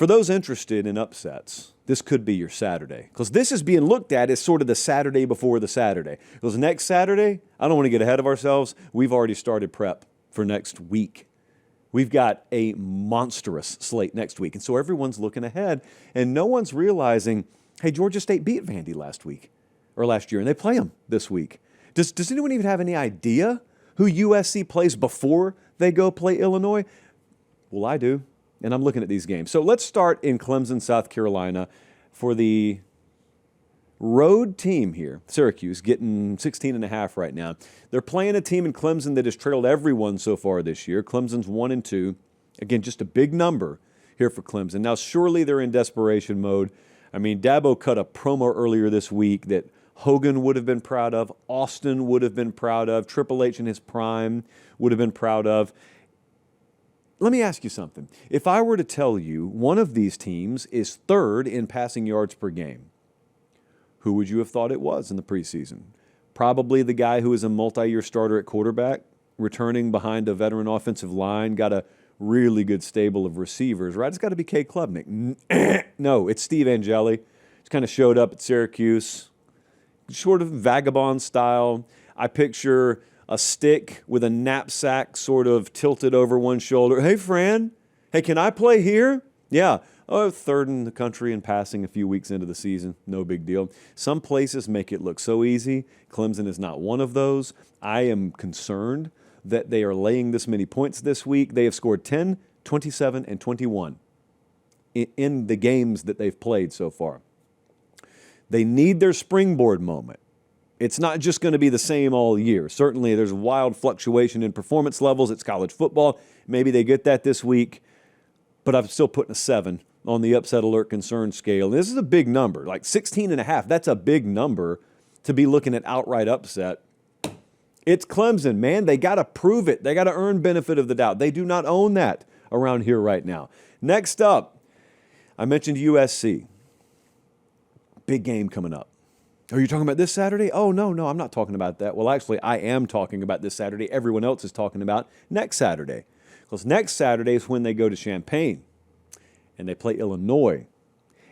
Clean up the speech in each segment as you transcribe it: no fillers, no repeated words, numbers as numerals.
For those interested in upsets, this could be your Saturday, because this is being looked at as sort of the Saturday before the Saturday. Because next Saturday, I don't want to get ahead of ourselves. We've already started prep for next week. We've got a monstrous slate next week. And so everyone's looking ahead, and no one's realizing, hey, Georgia State beat Vandy last year, and they play them this week. Does anyone even have any idea who USC plays before they go play Illinois? Well, I do, and I'm looking at these games. So let's start in Clemson, South Carolina, for the road team here. Syracuse getting 16.5 right now. They're playing a team in Clemson that has trailed everyone so far this year. Clemson's 1-2. Again, just a big number here for Clemson. Now, surely they're in desperation mode. I mean, Dabo cut a promo earlier this week that Hogan would have been proud of, Austin would have been proud of, Triple H in his prime would have been proud of. Let me ask you something. If I were to tell you one of these teams is third in passing yards per game, who would you have thought it was in the preseason? Probably the guy who is a multi-year starter at quarterback, returning behind a veteran offensive line, got a really good stable of receivers, right? It's got to be Kay Klubnik. No, it's Steve Angeli. He's kind of showed up at Syracuse, sort of vagabond style. I picture a stick with a knapsack sort of tilted over one shoulder. Hey, Fran, hey, can I play here? Yeah. Oh, third in the country in passing a few weeks into the season. No big deal. Some places make it look so easy. Clemson is not one of those. I am concerned that they are laying this many points this week. They have scored 10, 27, and 21 in the games that they've played so far. They need their springboard moment. It's not just going to be the same all year. Certainly, there's wild fluctuation in performance levels. It's college football. Maybe they get that this week, but I'm still putting a 7 on the upset alert concern scale. And this is a big number, like 16.5. That's a big number to be looking at outright upset. It's Clemson, man. They got to prove it. They got to earn benefit of the doubt. They do not own that around here right now. Next up, I mentioned USC. Big game coming up. Are you talking about this Saturday? Oh, no, I'm not talking about that. Well, actually, I am talking about this Saturday. Everyone else is talking about next Saturday. Because next Saturday is when they go to Champaign and they play Illinois.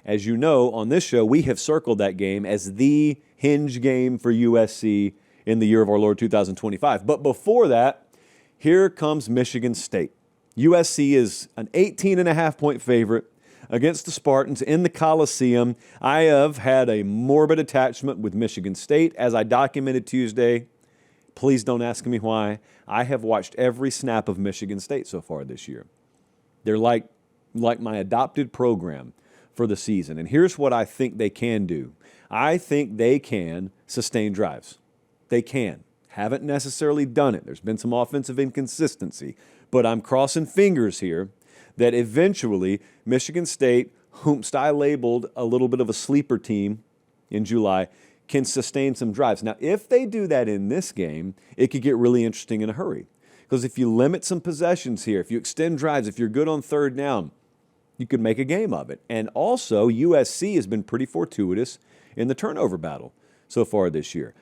As you know, on this show, we have circled that game as the hinge game for USC in the year of our Lord 2025. But before that, here comes Michigan State. USC is an 18.5-point favorite against the Spartans in the Coliseum. I have had a morbid attachment with Michigan State, as I documented Tuesday. Please don't ask me why. I have watched every snap of Michigan State so far this year. They're like my adopted program for the season. And here's what I think they can do. I think they can sustain drives. They can. Haven't necessarily done it. There's been some offensive inconsistency. But I'm crossing fingers here that eventually Michigan State, whom I labeled a little bit of a sleeper team in July, can sustain some drives. Now, if they do that in this game, it could get really interesting in a hurry. Because if you limit some possessions here, if you extend drives, if you're good on third down, you could make a game of it. And also, USC has been pretty fortuitous in the turnover battle so far this year.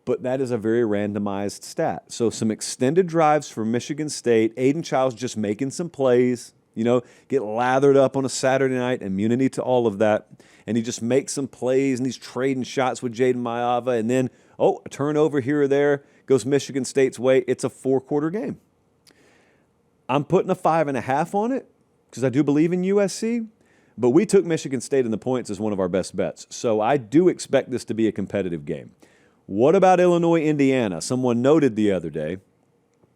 But that is a very randomized stat. So some extended drives for Michigan State. Aiden Childs just making some plays. Get lathered up on a Saturday night, immunity to all of that. And he just makes some plays, and he's trading shots with Jaden Maiava. And then, a turnover here or there goes Michigan State's way. It's a 4-quarter game. I'm putting a 5.5 on it because I do believe in USC. But we took Michigan State in the points as one of our best bets. So I do expect this to be a competitive game. What about Illinois, Indiana? Someone noted the other day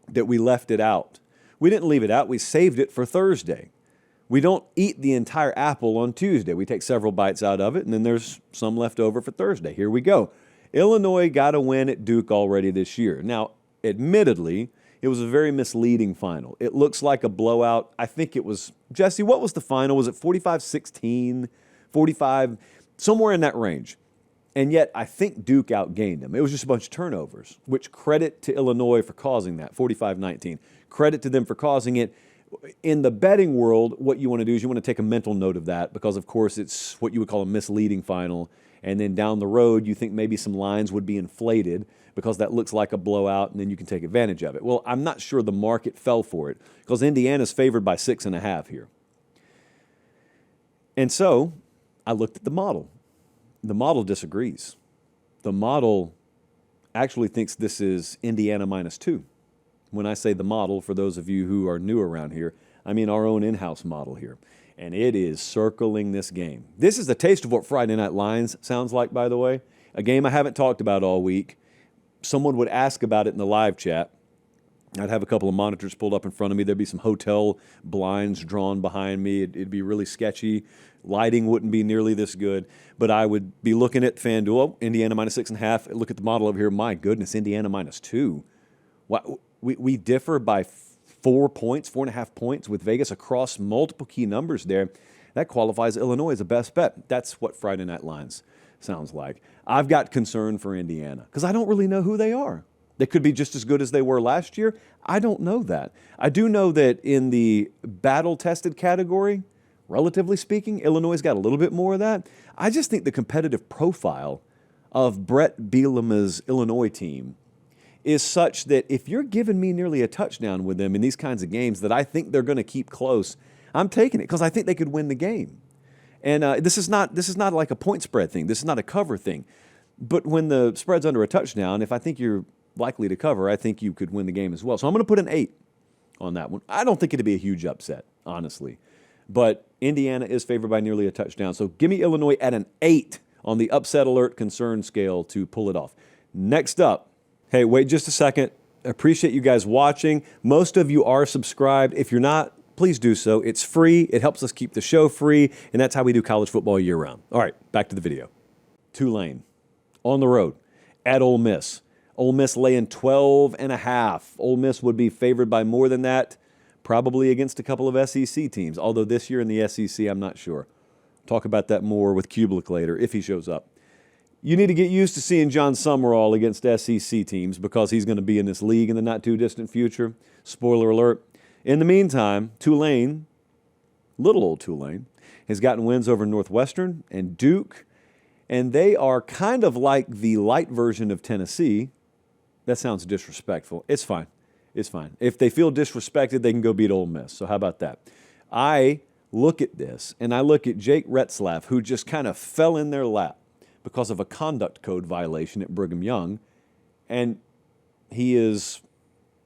that we left it out. We didn't leave it out. We saved it for Thursday. We don't eat the entire apple on Tuesday. We take several bites out of it, and then there's some left over for Thursday. Here we go. Illinois got a win at Duke already this year. Now, admittedly, it was a very misleading final. It looks like a blowout. I think it was, Jesse, what was the final? Was it 45-16, 45, somewhere in that range? And yet, I think Duke outgained them. It was just a bunch of turnovers, which credit to Illinois for causing that, 45-19. Credit to them for causing it. In the betting world, what you want to do is you want to take a mental note of that because, of course, it's what you would call a misleading final. And then down the road, you think maybe some lines would be inflated because that looks like a blowout, and then you can take advantage of it. Well, I'm not sure the market fell for it because Indiana's favored by 6.5 here. And so I looked at the model. The model disagrees. The model actually thinks this is Indiana -2. When I say the model, for those of you who are new around here, I mean our own in-house model here. And it is circling this game. This is a taste of what Friday Night Lines sounds like, by the way. A game I haven't talked about all week. Someone would ask about it in the live chat. I'd have a couple of monitors pulled up in front of me. There'd be some hotel blinds drawn behind me. It'd be really sketchy. Lighting wouldn't be nearly this good. But I would be looking at FanDuel, Indiana -6.5. Look at the model over here. My goodness, Indiana -2. We differ by 4 points, 4.5 points with Vegas across multiple key numbers there. That qualifies Illinois as a best bet. That's what Friday Night Lines sounds like. I've got concern for Indiana because I don't really know who they are. They could be just as good as they were last year. I don't know that. I do know that in the battle-tested category, relatively speaking, Illinois got a little bit more of that. I just think the competitive profile of Brett Bielema's Illinois team is such that if you're giving me nearly a touchdown with them in these kinds of games that I think they're going to keep close, I'm taking it because I think they could win the game. And this is not like a point spread thing. This is not a cover thing. But when the spread's under a touchdown, if I think you're likely to cover, I think you could win the game as well. So I'm going to put an 8 on that one. I don't think it'd be a huge upset, honestly. But Indiana is favored by nearly a touchdown. So give me Illinois at an 8 on the upset alert concern scale to pull it off. Next up, hey, wait just a second. I appreciate you guys watching. Most of you are subscribed. If you're not, please do so. It's free. It helps us keep the show free, and that's how we do college football year-round. All right, back to the video. Tulane, on the road, at Ole Miss. Ole Miss laying 12.5. Ole Miss would be favored by more than that, probably against a couple of SEC teams, although this year in the SEC, I'm not sure. Talk about that more with Kublik later, if he shows up. You need to get used to seeing John Summerall against SEC teams because he's going to be in this league in the not-too-distant future. Spoiler alert. In the meantime, Tulane, little old Tulane, has gotten wins over Northwestern and Duke, and they are kind of like the light version of Tennessee. That sounds disrespectful. It's fine. It's fine. If they feel disrespected, they can go beat Ole Miss. So how about that? I look at this, and I look at Jake Retzlaff, who just kind of fell in their lap because of a conduct code violation at Brigham Young, and he is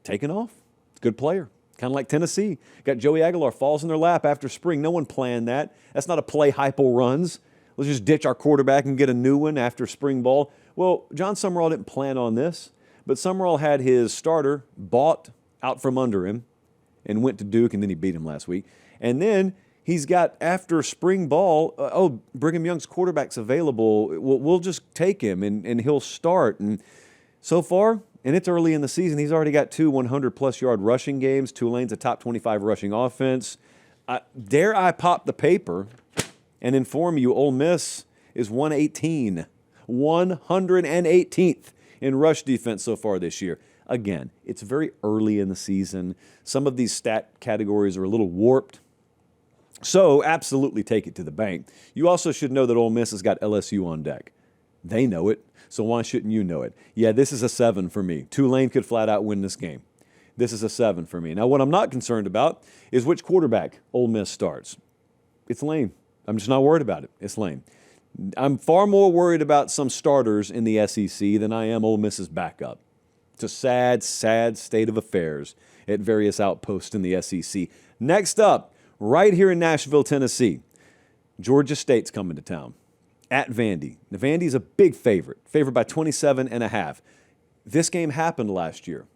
taken off. Good player. Kind of like Tennessee. Got Joey Aguilar falls in their lap after spring. No one planned that. That's not a play hypo runs. Let's just ditch our quarterback and get a new one after spring ball. Well, John Summerall didn't plan on this, but Summerall had his starter bought out from under him and went to Duke, and then he beat him last week. And then he's got, after spring ball, Brigham Young's quarterback's available. We'll just take him, and he'll start. And so far, and it's early in the season, he's already got 2 100-plus yard rushing games. Tulane's a top 25 rushing offense. Dare I pop the paper and inform you Ole Miss is 118, 118th in rush defense so far this year. Again, it's very early in the season. Some of these stat categories are a little warped. So absolutely take it to the bank. You also should know that Ole Miss has got LSU on deck. They know it, so why shouldn't you know it? Yeah, this is a 7 for me. Tulane could flat out win this game. This is a 7 for me. Now, what I'm not concerned about is which quarterback Ole Miss starts. It's Lane. I'm just not worried about it. It's Lane. I'm far more worried about some starters in the SEC than I am Ole Miss's backup. It's a sad, sad state of affairs at various outposts in the SEC. Next up, right here in Nashville, Tennessee, Georgia State's coming to town at Vandy. Now, Vandy's a big favorite, favored by 27.5. This game happened last year.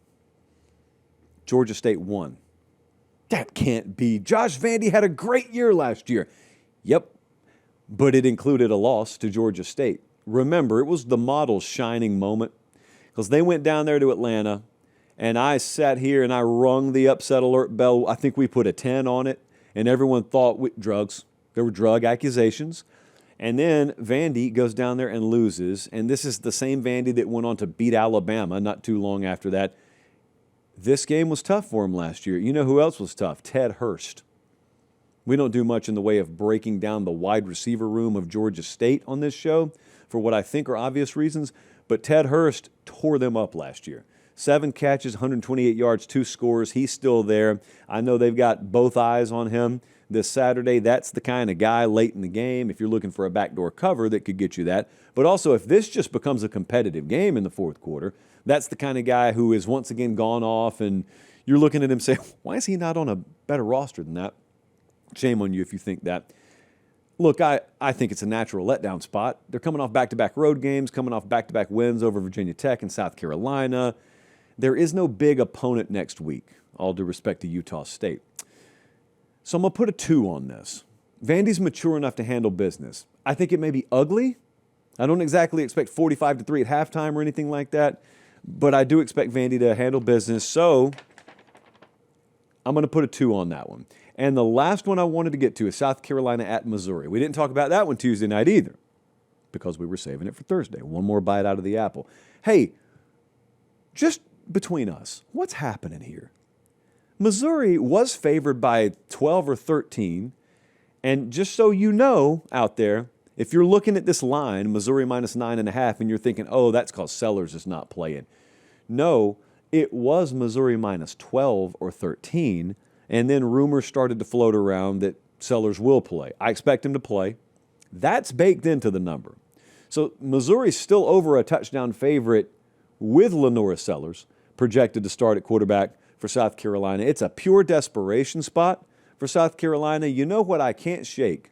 Georgia State won. That can't be. Josh Vandy had a great year last year. Yep, but it included a loss to Georgia State. Remember, it was the model's shining moment because they went down there to Atlanta, and I sat here and I rung the upset alert bell. I think we put a 10 on it, and everyone thought drugs. There were drug accusations. And then Vandy goes down there and loses, and this is the same Vandy that went on to beat Alabama not too long after that. This game was tough for him last year. You know who else was tough? Ted Hurst. We don't do much in the way of breaking down the wide receiver room of Georgia State on this show for what I think are obvious reasons, but Ted Hurst tore them up last year. 7 catches, 128 yards, 2 scores. He's still there. I know they've got both eyes on him. this Saturday, that's the kind of guy late in the game, if you're looking for a backdoor cover, that could get you that. But also, if this just becomes a competitive game in the fourth quarter, that's the kind of guy who is once again gone off, and you're looking at him saying, why is he not on a better roster than that? Shame on you if you think that. Look, I think it's a natural letdown spot. They're coming off back-to-back road games, coming off back-to-back wins over Virginia Tech and South Carolina. There is no big opponent next week, all due respect to Utah State. So I'm going to put a 2 on this. Vandy's mature enough to handle business. I think it may be ugly. I don't exactly expect 45-3 at halftime or anything like that, but I do expect Vandy to handle business. So I'm going to put a 2 on that one. And the last one I wanted to get to is South Carolina at Missouri. We didn't talk about that one Tuesday night either because we were saving it for Thursday. One more bite out of the apple. Hey, just between us, what's happening here? Missouri was favored by 12 or 13. And just so you know out there, if you're looking at this line, Missouri minus 9.5, and you're thinking, oh, that's because Sellers is not playing. No, it was Missouri minus 12 or 13, and then rumors started to float around that Sellers will play. I expect him to play. That's baked into the number. So Missouri's still over a touchdown favorite with Lenora Sellers, projected to start at quarterback for South Carolina. It's a pure desperation spot for South Carolina. You know what I can't shake?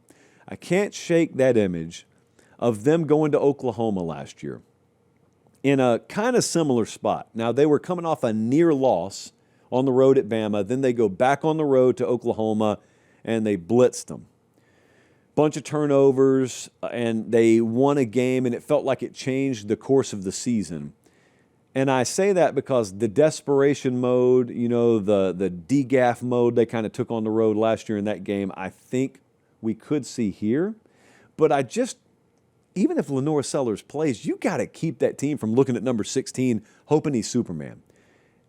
I can't shake that image of them going to Oklahoma last year in a kind of similar spot. Now, they were coming off a near loss on the road at Bama. Then they go back on the road to Oklahoma, and they blitzed them. Bunch of turnovers, and they won a game, and it felt like it changed the course of the season. And I say that because the desperation mode, you know, the DGAF mode they kind of took on the road last year in that game, I think we could see here. But I just, even if Lenora Sellers plays, you got to keep that team from looking at number 16, hoping he's Superman.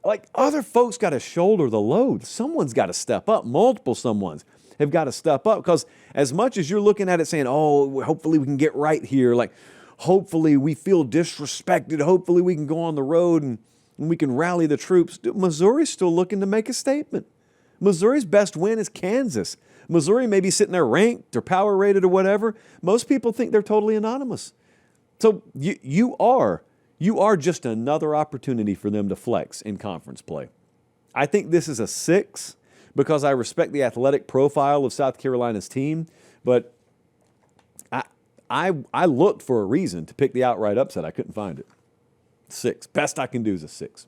Like, other folks got to shoulder the load. Someone's got to step up. Multiple someones have got to step up, because as much as you're looking at it saying, oh, hopefully we can get right here, like, hopefully we feel disrespected, hopefully we can go on the road and we can rally the troops. Missouri's still looking to make a statement. Missouri's best win is Kansas. Missouri may be sitting there ranked or power rated or whatever. Most people think they're totally anonymous. So you are just another opportunity for them to flex in conference play. I think this is a 6 because I respect the athletic profile of South Carolina's team, but I looked for a reason to pick the outright upset. I couldn't find it. 6. Best I can do is a 6.